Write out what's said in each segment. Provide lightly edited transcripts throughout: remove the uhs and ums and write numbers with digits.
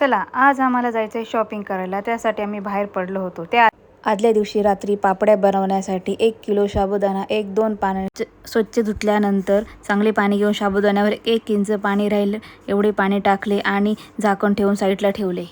चला आज आम्हाला जायचं आहे शॉपिंग करायला. त्यासाठी आम्ही बाहेर पडलो होतो. त्या आदल्या दिवशी रात्री पापड्या बनवण्यासाठी 1 किलो साबुदाणा 1-2 पाण्याने स्वच्छ धुतल्यानंतर चांगले पाणी घेऊन साबुदाण्यावर 1 इंच पाणी राहील एवढे पाणी टाकले आणि झाकण ठेवून साईडला ठेवले.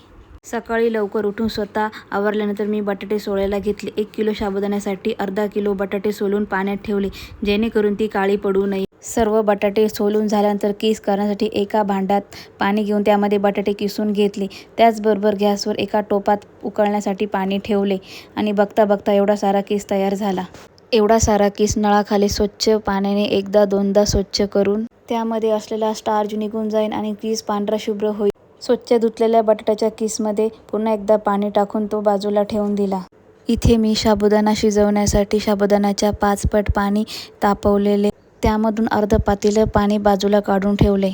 सकाळी लवकर उठून स्वतः आवरल्यानंतर मी बटाटे सोलायला घेतले. 1 किलो साबुदाण्यासाठी अर्धा किलो बटाटे सोलून पाण्यात ठेवले जेणेकरून ती काळी पडू नये. सर्व बटाटे सोलून झाल्यानंतर किस करण्यासाठी एका भांड्यात पाणी घेऊन त्यामध्ये बटाटे किसून घेतले. त्याचबरोबर गॅसवर एका टोपात उकळण्यासाठी पाणी ठेवले आणि बघता बघता एवढा सारा किस तयार झाला. एवढा सारा किस नळाखाली स्वच्छ पाण्याने एकदा दोनदा स्वच्छ करून त्यामध्ये असलेला स्टार्च निघून जाईल आणि किस पांढरा शुभ्र होईल. स्वच्छ धुतलेल्या बटाट्याच्या किसमध्ये पुन्हा एकदा पाणी टाकून तो बाजूला ठेवून दिला. इथे मी साबुदाणा शिजवण्यासाठी साबुदाण्याच्या 5 पट पाणी तापवलेले, त्यामधून अर्ध पातेलं पाणी बाजूला काढून ठेवले.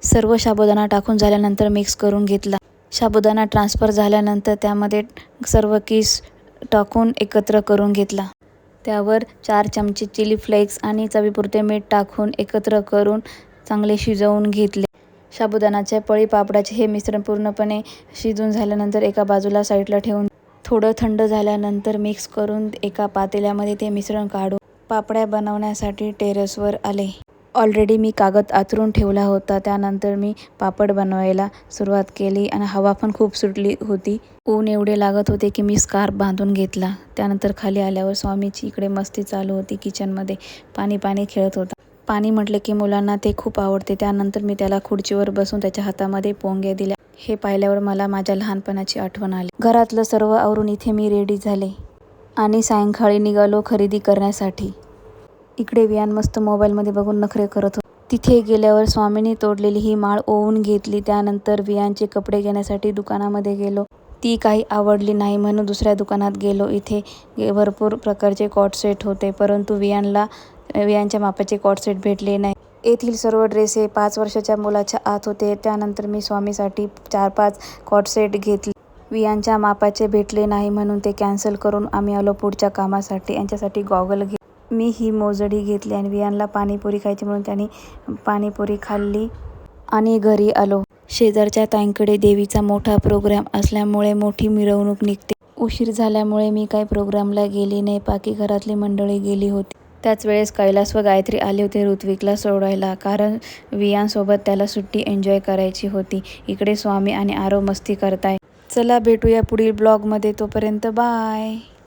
सर्व साबुदाणा टाकून झाल्यानंतर मिक्स करून घेतला. साबुदाणा ट्रान्सफर झाल्यानंतर त्यामध्ये सर्व किस टाकून एकत्र करून घेतला. त्यावर 4 चमचे चिली फ्लेक्स आणि चवीपुरते मीठ टाकून एकत्र करून चांगले शिजवून घेतले. साबुदाण्याच्या पळी पापडाचे हे मिश्रण पूर्णपणे शिजून झाल्यानंतर एका बाजूला साईडला ठेवून थोडं थंड झाल्यानंतर मिक्स करून एका पातेल्यामध्ये ते मिश्रण काढून पापड्या बनवण्यासाठी टेरेसवर आले. ऑलरेडी मी कागद आथरून ठेवला होता. त्यानंतर मी पापड बनवायला सुरुवात केली आणि हवा पण खूप सुटली होती. ऊन एवढे लागत होते की मी स्कार्फ बांधून घेतला. त्यानंतर खाली आल्यावर स्वामीची इकडे मस्ती चालू होती. किचनमध्ये पाणी खेळत होता. पाणी म्हटले की मुलांना ते खूप आवडते. त्यानंतर मी त्याला खुर्चीवर बसून त्याच्या हातामध्ये पोंग्या दिल्या. हे पाहिल्यावर मला माझ्या लहानपणाची आठवण आली. घरातलं सर्व आवरून इथे मी रेडी झाले आणि सायंकाळी निघालो खरेदी करण्यासाठी. इकडे वियान मस्त मोबाईलमध्ये बघून नखरे करत होते. तिथे गेल्यावर स्वामींनी तोडलेली ही माळ ओवून घेतली. त्यानंतर वियानचे कपडे घेण्यासाठी दुकानामध्ये गेलो. ती काही आवडली नाही म्हणून दुसऱ्या दुकानात गेलो. इथे भरपूर प्रकारचे कॉट सेट होते, परंतु वियानच्या मापाचे कॉट सेट भेटले नाही. येथील सर्व ड्रेस हे 5 वर्षाच्या मुलाच्या आत होते. त्यानंतर मी स्वामीसाठी 4-5 कॉट सेट घेतले. वियानच्या मापाचे भेटले नाही म्हणून ते कॅन्सल करून आम्ही आलो पुढच्या कामासाठी. यांच्यासाठी गॉगल मी ही मोजडी घेतली आणि वियानला पाणीपुरी खायची म्हणून त्यांनी पाणीपुरी खाल्ली आणि घरी आलो. शेजारच्या ताईंकडे देवीचा मोठा प्रोग्राम असल्यामुळे मोठी मिरवणूक निघते. उशीर झाल्यामुळे मी काही प्रोग्रामला गेली नाही. बाकी घरातली मंडळी गेली होती. त्याच वेळेस कैलास व गायत्री आले होते ऋत्विकला सोडायला, कारण वियानसोबत त्याला सुट्टी एन्जॉय करायची होती. इकडे स्वामी आणि आरव मस्ती करताय. चला भेटूया पुढील ब्लॉगमध्ये. तोपर्यंत बाय.